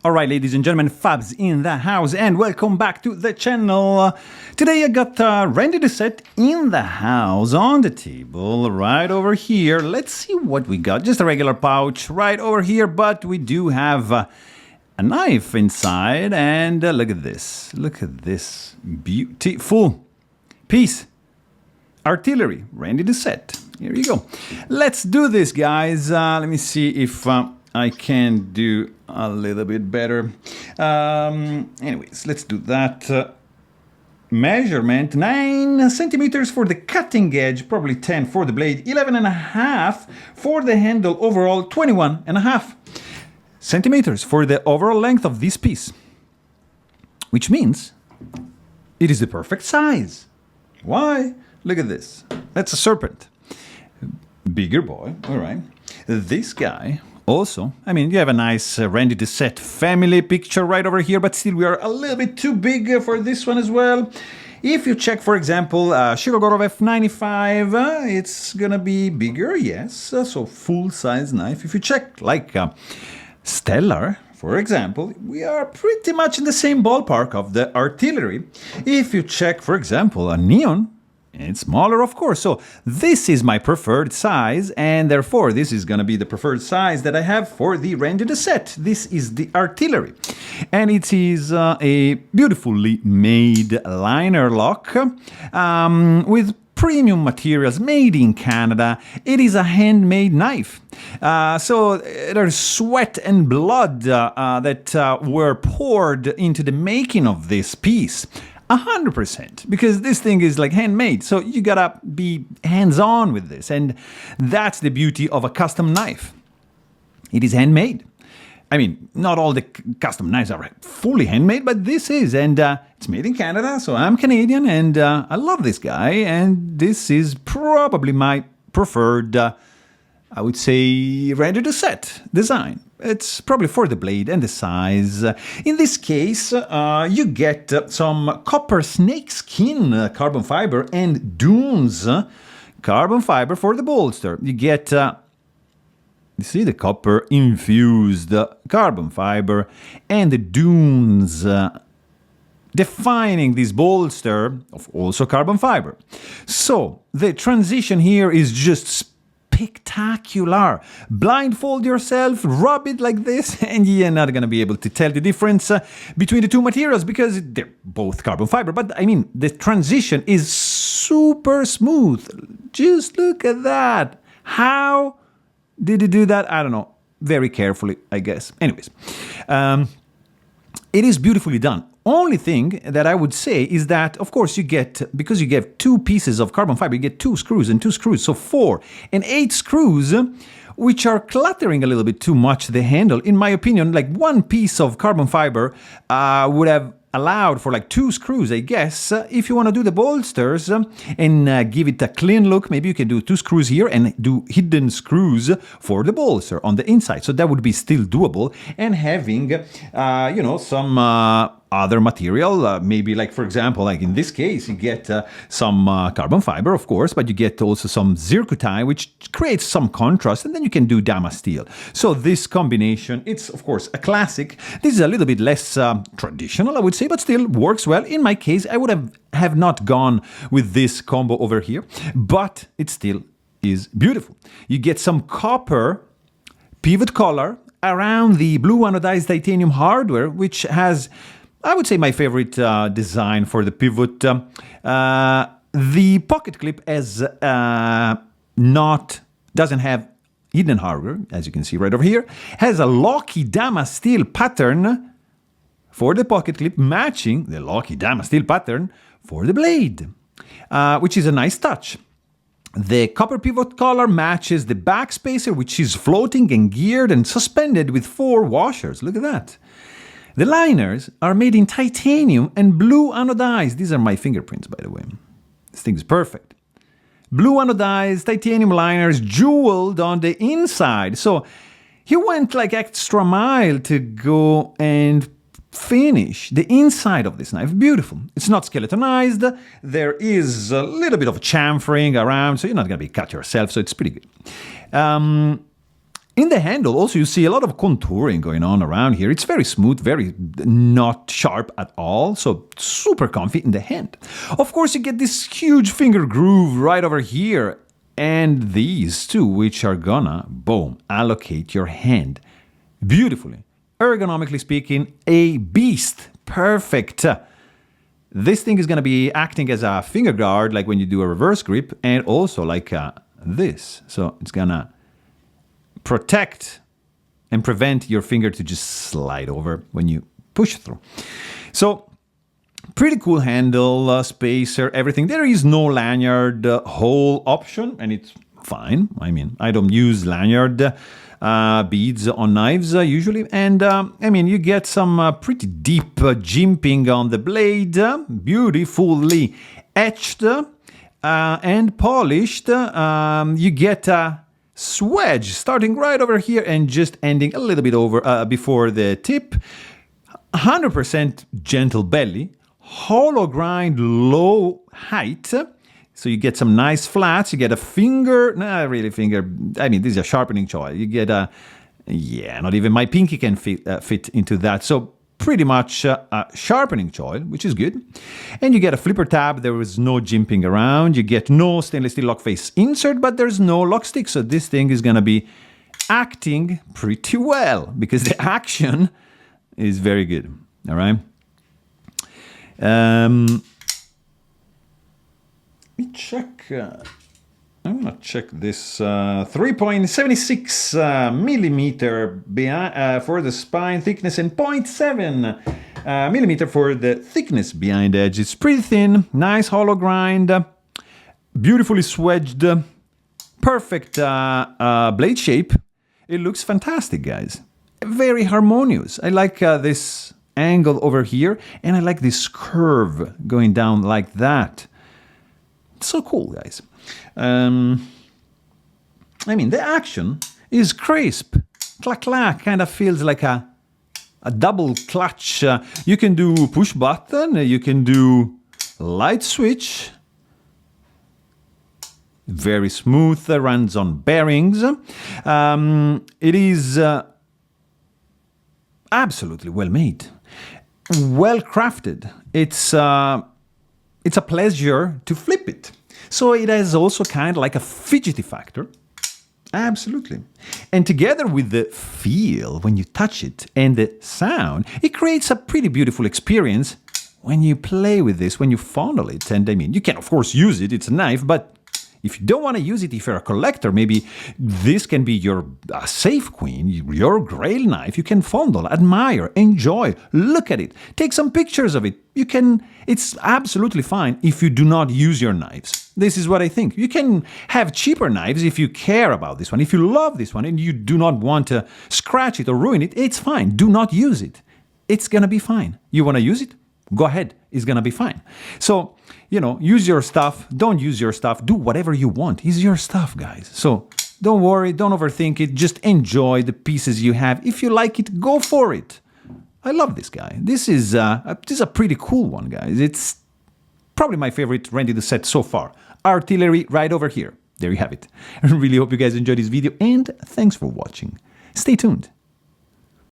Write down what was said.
Alright, ladies and gentlemen, Fabs in the house, and welcome back to the channel. Today I got Randy Doucette in the house, on the table, right over here. Let's see what we got. Just a regular pouch right over here, but we do have a knife inside, and look at this. Look at this beautiful piece. Artillery, Randy Doucette. Here you go. Let's do this, guys. Let me see if I can do a little bit better. Anyways, let's do that. Measurement, 9 centimeters for the cutting edge, probably 10 for the blade, 11.5 for the handle, overall 21.5 centimeters for the overall length of this piece. Which means it is the perfect size. Why? Look at this. That's a serpent. Bigger boy, all right. This guy also, I mean, you have a nice Randy Doucette family picture right over here, but still we are a little bit too big for this one as well. If you check, for example, Shirogorov F95, it's gonna be bigger, yes, so full-size knife. If you check, like Stellar, for example, we are pretty much in the same ballpark of the artillery. If you check, for example, a Neon, it's smaller, of course. So this is my preferred size, and therefore this is going to be the preferred size that I have for the Randy Doucette. This is the artillery, and it is a beautifully made liner lock with premium materials made in Canada. It is a handmade knife. So there's sweat and blood that were poured into the making of this piece. 100%, because this thing is like handmade, so you gotta be hands-on with this, and that's the beauty of a custom knife. It is handmade. I mean, not all the custom knives are fully handmade, but this is, and it's made in Canada, so I'm Canadian, and I love this guy, and this is probably my preferred, I would say, Randy Doucette design. It's probably for the blade and the size. In this case, you get some copper snakeskin carbon fiber and Dunes carbon fiber for the bolster. You get, you see, the copper infused carbon fiber and the Dunes defining this bolster of also carbon fiber. So the transition here is just spectacular. Blindfold yourself, rub it like this, and you're not going to be able to tell the difference between the two materials because they're both carbon fiber. But I mean, the transition is super smooth. Just look at that. How did you do that? I don't know. Very carefully, I guess. Anyways, it is beautifully done. Only thing that I would say is that, of course, you get, because you get 2 pieces of carbon fiber, you get 2 screws and 2 screws, so 4 and 8 screws, which are cluttering a little bit too much the handle. In my opinion, like 1 piece of carbon fiber would have allowed for like 2 screws, I guess. If you want to do the bolsters and give it a clean look, maybe you can do 2 screws here and do hidden screws for the bolster on the inside. So that would be still doable. And having, you know, some other material, maybe like, for example, like in this case, you get some carbon fiber, of course, but you get also some zircotite, which creates some contrast, and then you can do Dama steel. So this combination, it's of course a classic. This is a little bit less traditional, I would say, but still works well. In my case, I would have not gone with this combo over here, but it still is beautiful. You get some copper pivot collar around the blue anodized titanium hardware, which has, I would say, my favorite design for the pivot. The pocket clip doesn't have hidden hardware, as you can see right over here. Has a Locky Dama steel pattern for the pocket clip, matching the Locky Dama steel pattern for the blade, which is a nice touch. The copper pivot collar matches the back spacer, which is floating and geared and suspended with 4 washers. Look at that. The liners are made in titanium and blue anodized. These are my fingerprints, by the way. This thing is perfect. Blue anodized titanium liners jeweled on the inside. So he went like extra mile to go and finish the inside of this knife. Beautiful. It's not skeletonized. There is a little bit of chamfering around, so you're not going to be cut yourself, so it's pretty good. In the handle, also, you see a lot of contouring going on around here. It's very smooth, very not sharp at all, so super comfy in the hand. Of course, you get this huge finger groove right over here, and these two, which are gonna, boom, allocate your hand beautifully. Ergonomically speaking, a beast. Perfect. This thing is gonna be acting as a finger guard, like when you do a reverse grip, and also like this. So it's gonna protect and prevent your finger to just slide over when you push through. So pretty cool handle, spacer, everything. There is no lanyard hole option, and it's fine. I mean, I don't use lanyard beads on knives usually, and I mean, you get some pretty deep jimping on the blade, beautifully etched and polished. You get swedge starting right over here and just ending a little bit over before the tip. 100% gentle belly, hollow grind, low height. So you get some nice flats. You get a finger, not really finger. I mean, this is a sharpening choil. You get a, yeah, not even my pinky can fit into that. So pretty much a sharpening choil, which is good. And you get a flipper tab. There is no jimping around. You get no stainless steel lock face insert, but there's no lock stick. So this thing is going to be acting pretty well because the action is very good. All right. Let me check. I'm going to check this 3.76 millimeter for the spine thickness and 0.7 millimeter for the thickness behind edge. It's pretty thin, nice hollow grind, beautifully swedged, perfect blade shape. It looks fantastic, guys. Very harmonious. I like this angle over here, and I like this curve going down like that. So cool, guys. I mean, the action is crisp. Clack, clack, kind of feels like a double clutch. You can do push button, you can do light switch. Very smooth, runs on bearings. It is absolutely well made, well crafted. It's a pleasure to flip it. So it has also kind of like a fidgety factor. Absolutely. And together with the feel when you touch it and the sound, it creates a pretty beautiful experience when you play with this, when you fondle it. And I mean, you can of course use it, it's a knife, but if you don't want to use it, if you're a collector, maybe this can be your safe queen, your grail knife. You can fondle, admire, enjoy, look at it, take some pictures of it. It's absolutely fine if you do not use your knives. This is what I think. You can have cheaper knives if you care about this one. If you love this one and you do not want to scratch it or ruin it, it's fine. Do not use it. It's going to be fine. You want to use it? Go ahead. It's going to be fine. So, use your stuff. Don't use your stuff. Do whatever you want. It's your stuff, guys. So don't worry. Don't overthink it. Just enjoy the pieces you have. If you like it, go for it. I love this guy. This is a pretty cool one, guys. It's probably my favorite Randy Doucette so far. Artillery right over here. There you have it. I really hope you guys enjoyed this video, and thanks for watching. Stay tuned.